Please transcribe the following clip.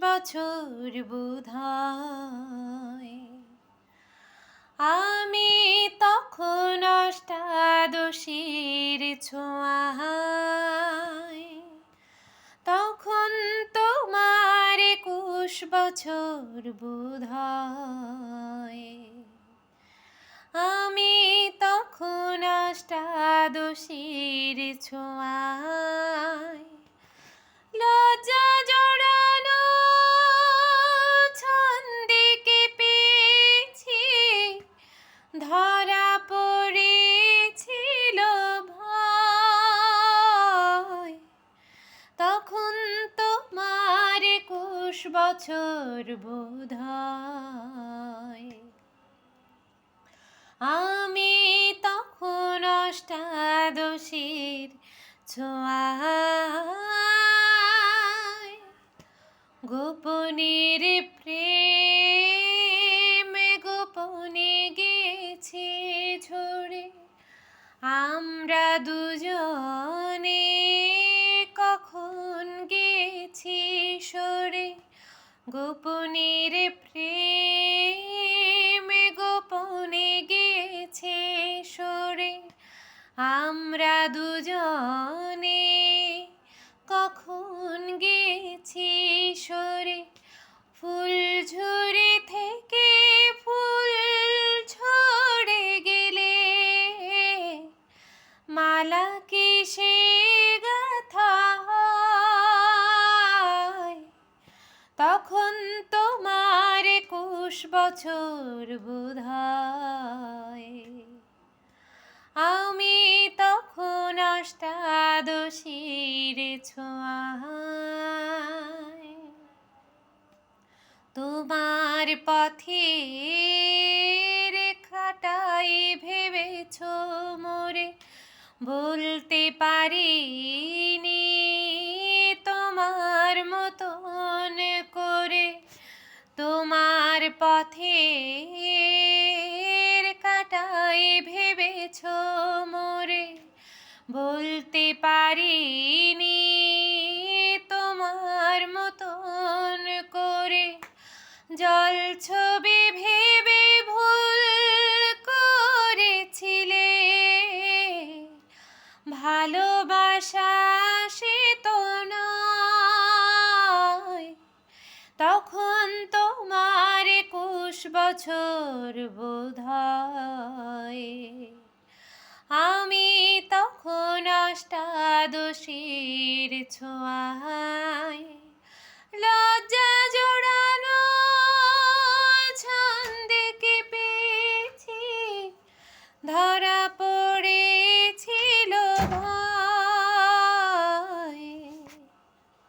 বছর বোধহয়। আমি তখন অষ্টাদশীর ছোঁয়ায়, তখন তোমার 21 বছর বোধহয়। আমি তখন অষ্টাদশীর ছোঁয়ায়, লজ্জা জড়ানো ছন্দে কেঁপেছি, ধরা পড়েছিল ভয়। তখন তোমার 21 বছর বোধহয়। আমি তখন অষ্টাদশীর ছোঁয়ায়, গোপনের প্রেম গোপনে গেছে ঝরে, আমরা দুজনে কখন গেছি সরে। গোপনের প্রেম গোপনে গেছে সরে, আমরা দুজনে কখন গেছি সরে। ফুলঝুরি থেকে ফুল ঝরে গেলে, মালা কিসে গাঁথা হয়। তখন তোমার 21 বছর বোধহয়। আমি তখন অষ্টাদশীর ছোঁয়ায়। তোমার পথের কাঁটাই ভেবেছ মোরে, বলতে পারিনি তোমার মতন করে। তোমার পথের কাঁটাই ভেবেছ মোরে, বলতে পারিনি তোমার মতন করে। জল ছবি ভেবে ভুল করেছিলে, ভালোবাসা সে তো নয়। তখন তোমার 21 বছর বোধহয়। আমি তখন অষ্টাদশীর ছোঁয়ায়।